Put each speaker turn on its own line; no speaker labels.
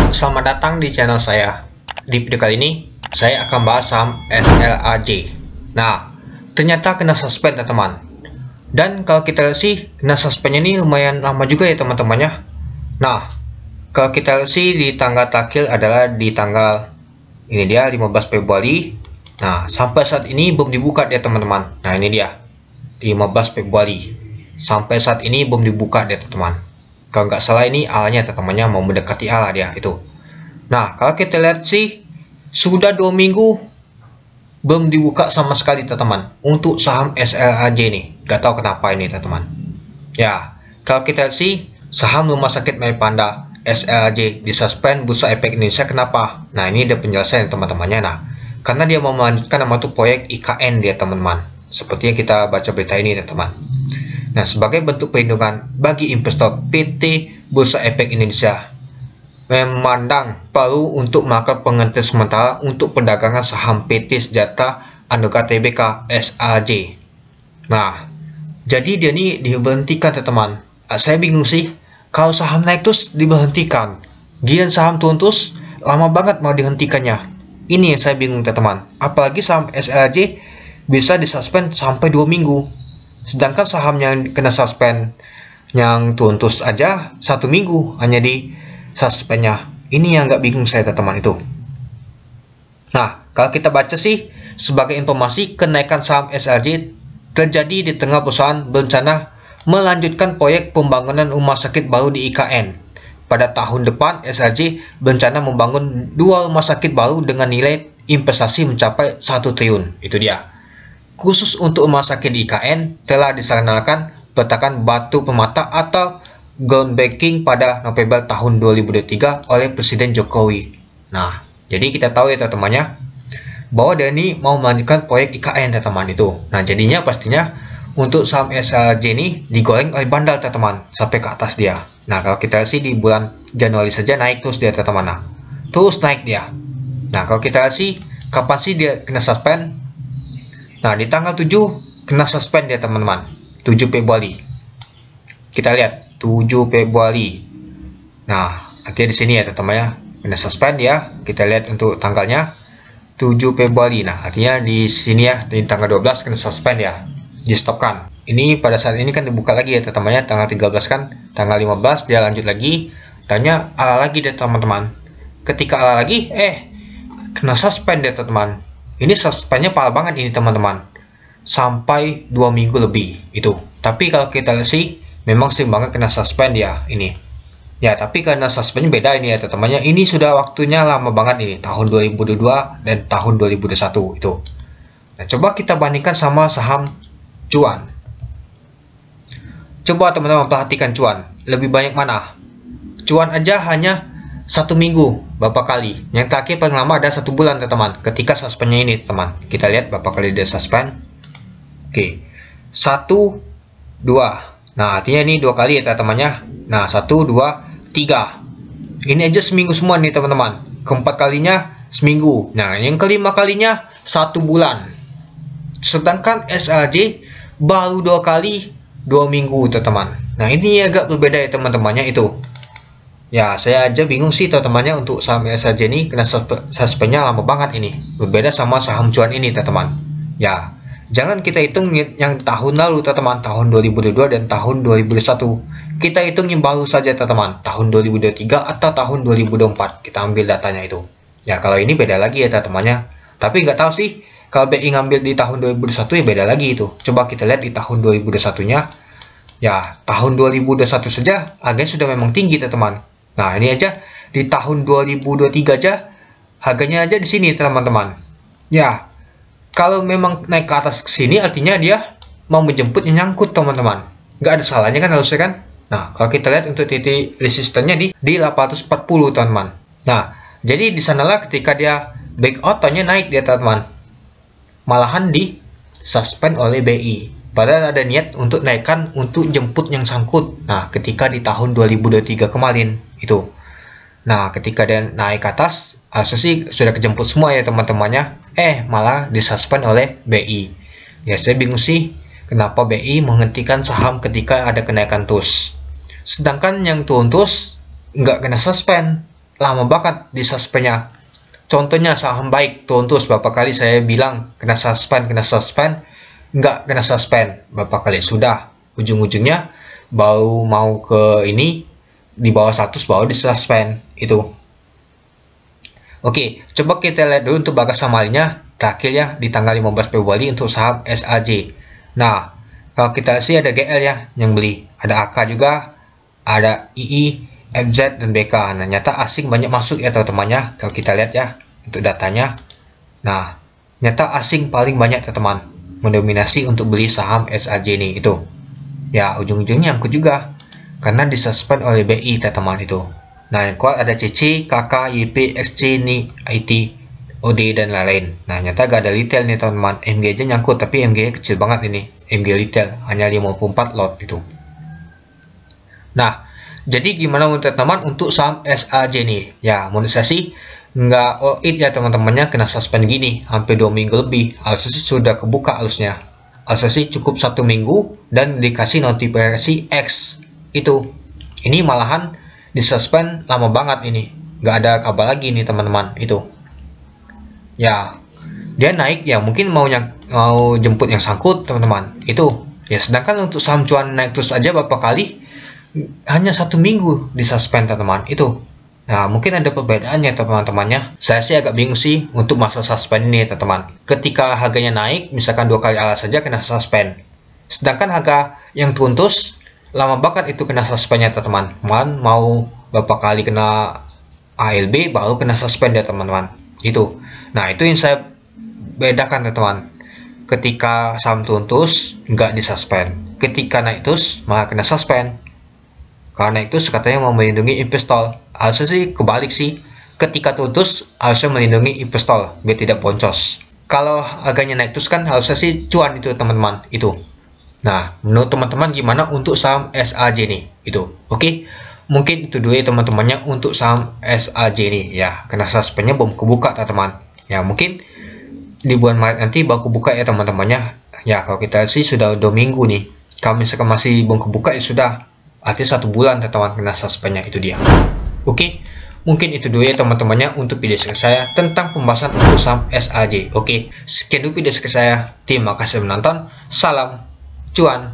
Selamat datang di channel saya. Di video kali ini, saya akan bahas saham SLAJ. Nah, ternyata kena suspend teman-teman. Dan kalau kita lihat sih, kena suspendnya ini lumayan lama juga ya teman-temannya. Nah, kalau kita lihat sih di tanggal terakhir adalah di tanggal ini dia 15 Februari. Nah, sampai saat ini belum dibuka dia teman-teman. Nah, ini dia 15 Februari. Sampai saat ini belum dibuka dia teman-teman. Kalau nggak salah ini alanya teman-temannya mau mendekati ala dia itu. Nah, kalau kita lihat sih sudah 2 minggu belum dibuka sama sekali teman-teman untuk saham SLAJ nih. Gak tahu kenapa ini teman-teman. Ya, kalau kita lihat sih saham Rumah Sakit Mayapanda SLAJ disuspend Bursa Efek Indonesia. Kenapa? Nah, ini ada penjelasan teman-temannya. Nah, karena dia mau melanjutkan nama itu proyek IKN dia teman-teman. Seperti yang kita baca berita ini teman-teman. Nah, sebagai bentuk perlindungan bagi investor, PT Bursa Efek Indonesia memandang perlu untuk melakukan penghentian sementara untuk perdagangan saham PT Sejahtera Anugrah Tbk SLAJ. Nah, jadi dia ini diberhentikan teman-teman. Saya bingung sih, kalau saham naik terus diberhentikan, giliran saham turun terus lama banget mau dihentikannya. Ini yang saya bingung teman-teman. Apalagi saham SLAJ bisa disuspend sampai 2 minggu. Sedangkan saham yang kena suspend yang turun terus aja 1 minggu hanya di suspendnya. Ini yang nggak bingung saya teman-teman itu. Nah, kalau kita baca sih sebagai informasi, kenaikan saham SLAJ terjadi di tengah perusahaan berencana melanjutkan proyek pembangunan rumah sakit baru di IKN. Pada tahun depan SLAJ berencana membangun 2 rumah sakit baru dengan nilai investasi mencapai 1 triliun. Itu dia. Khusus untuk rumah sakit di IKN telah dilaksanakan peletakan batu permata atau groundbreaking pada November tahun 2023 oleh Presiden Jokowi. Nah, jadi kita tahu ya teman-temannya bahwa dia ini mau melanjutkan proyek IKN teman-teman itu. Nah, jadinya pastinya untuk saham SLAJ ini digoreng oleh bandar teman-teman sampai ke atas dia. Nah, kalau kita lihat sih di bulan Januari saja naik terus dia teman-teman. Nah, terus naik dia. Nah, kalau kita lihat sih kapan sih dia kena suspend? Nah, di tanggal 7 kena suspend ya teman-teman. 7 Februari. Kita lihat 7 Februari. Nah, artinya di sini ya teman-teman ya, kena suspend ya. Kita lihat untuk tanggalnya 7 Februari. Nah, artinya di sini ya di tanggal 12 kena suspend ya. Di-stopkan. Ini pada saat ini kan dibuka lagi ya teman-teman ya, tanggal 13 kan, tanggal 15 dia lanjut lagi. Tanya ala lagi deh teman-teman. Ketika ala lagi kena suspend ya teman-teman. Ini suspendnya parah banget ini teman-teman. Sampai 2 minggu lebih itu. Tapi kalau kita lihat sih memang sering banget kena suspend ya ini. Ya, tapi karena suspendnya beda ini ya teman-temannya. Ini sudah waktunya lama banget ini, tahun 2022 dan tahun 2021 itu. Nah, coba kita bandingkan sama saham cuan. Coba teman-teman perhatikan cuan. Lebih banyak mana? Cuan aja hanya 1 minggu berapa kali. Yang terakhir paling lama ada 1 bulan teman-teman. Ketika suspendnya ini teman. Kita lihat berapa kali dia suspend. Oke. 1, 2. Nah, artinya ini 2 kali ya teman-temannya. Nah, 1, 2, 3. Ini aja seminggu semua nih teman-teman. Keempat kalinya seminggu. Nah, yang kelima kalinya 1 bulan. Sedangkan SLAJ baru 2 kali 2 minggu teman-teman. Nah, ini agak berbeda ya teman-temannya itu. Ya, saya aja bingung sih teman-temannya untuk saham SLAJ ini kena suspendnya lama banget ini. Berbeda sama saham cuan ini teman-teman. Ya, jangan kita hitung yang tahun lalu teman-teman, tahun 2022 dan tahun 2021. Kita hitung yang baru saja teman-teman, tahun 2023 atau tahun 2024. Kita ambil datanya itu. Ya, kalau ini beda lagi ya teman-temannya. Tapi nggak tahu sih, kalau BI ngambil di tahun 2021 ya beda lagi itu. Coba kita lihat di tahun 2021-nya. Ya, tahun 2021 saja harganya sudah memang tinggi teman-teman. Nah, ini aja di tahun 2023 aja harganya aja di sini teman-teman. Ya, kalau memang naik ke atas ke sini artinya dia mau menjemput yang nyangkut teman-teman. Nggak ada salahnya kan harusnya kan. Nah, kalau kita lihat untuk titik resistennya di 840 teman-teman. Nah, jadi di sanalah ketika dia breakout nya naik dia teman-teman. Malahan di suspend oleh BI. Padahal ada niat untuk naikkan untuk jemput yang sangkut. Nah, ketika di tahun 2023 kemarin itu. Nah, ketika dia naik ke atas, harusnya sih sudah kejemput semua ya teman-temannya. Malah disuspend oleh BI. Ya, saya bingung sih kenapa BI menghentikan saham ketika ada kenaikan terus. Sedangkan yang turun terus nggak kena suspend. lama banget di suspendnya. Contohnya saham baik Tuntus, berapa kali saya bilang kena suspend, nggak kena suspend, berapa kali sudah, ujung-ujungnya baru mau ke ini di bawah 100 baru di suspend itu. Oke, coba kita lihat dulu untuk bagas amalnya terakhir ya di tanggal 15 Februari untuk saham SAJ. Nah, kalau kita sih ada GL ya yang beli, ada AK juga, ada II, FZ dan BK. Nah, nyata asing banyak masuk ya teman-temannya. Kalau kita lihat ya untuk datanya. Nah, nyata asing paling banyak teman-teman mendominasi untuk beli saham SAJ ini itu. Ya, ujung-ujungnya nyangkut juga karena disuspend oleh BI teman-teman itu. Nah, yang kuat ada CC, KK, YP, XC, NI, IT, OD dan lain-lain. Nah, nyata gak ada retail nih teman-teman. MG aja nyangkut, tapi MG kecil banget ini. MG retail hanya 54 lot itu. Nah, jadi gimana menurut teman-teman untuk saham SAJ nih? Ya, menurut saya sih nggak all it ya teman-temannya, kena suspend gini hampir 2 minggu lebih. Harusnya sih sudah kebuka harusnya. Harusnya sih cukup 1 minggu dan dikasih notifikasi X itu. Ini malahan disuspend lama banget ini. Nggak ada kabar lagi nih teman-teman itu. Ya, dia naik ya mungkin mau jemput yang sangkut teman-teman itu. Ya, sedangkan untuk saham cuan naik terus aja berapa kali hanya 1 minggu disuspend teman-teman itu. Nah, mungkin ada perbedaannya teman-temannya. Saya sih agak bingung sih untuk masa suspend ini teman-teman. Ketika harganya naik, misalkan 2 kali alas saja kena suspend. Sedangkan harga yang tuntus lama banget itu kena suspendnya teman-teman. Mau berapa kali kena ALB baru kena suspend ya teman-teman. Itu. Nah, itu yang saya bedakan teman-teman. Ketika saham tuntus nggak disuspend. Ketika naik terus malah kena suspend. Karena itu katanya mau melindungi investor. Harusnya sih kebalik sih. Ketika tutus harusnya melindungi investor biar tidak boncos. Kalau harganya naik terus kan harusnya sih cuan itu teman-teman itu. Nah, menurut teman-teman gimana untuk saham SAJ nih? Itu. Oke. Mungkin itu dulu ya teman-temannya untuk saham SAJ nih. Ya, karena suspendnya belum kebuka teman-teman. Ya, mungkin di bulan Maret nanti baru kebuka ya teman-temannya. Ya, kalau kita sih sudah 2 minggu nih. Kalau misalkan masih belum kebuka ya sudah. Artinya 1 bulan teman-teman kena suspendnya itu dia. Oke, mungkin itu dulu ya teman-temannya untuk video saya tentang pembahasan untuk saham SAJ. Oke, sekian dulu video saya. Terima kasih menonton. Salam cuan.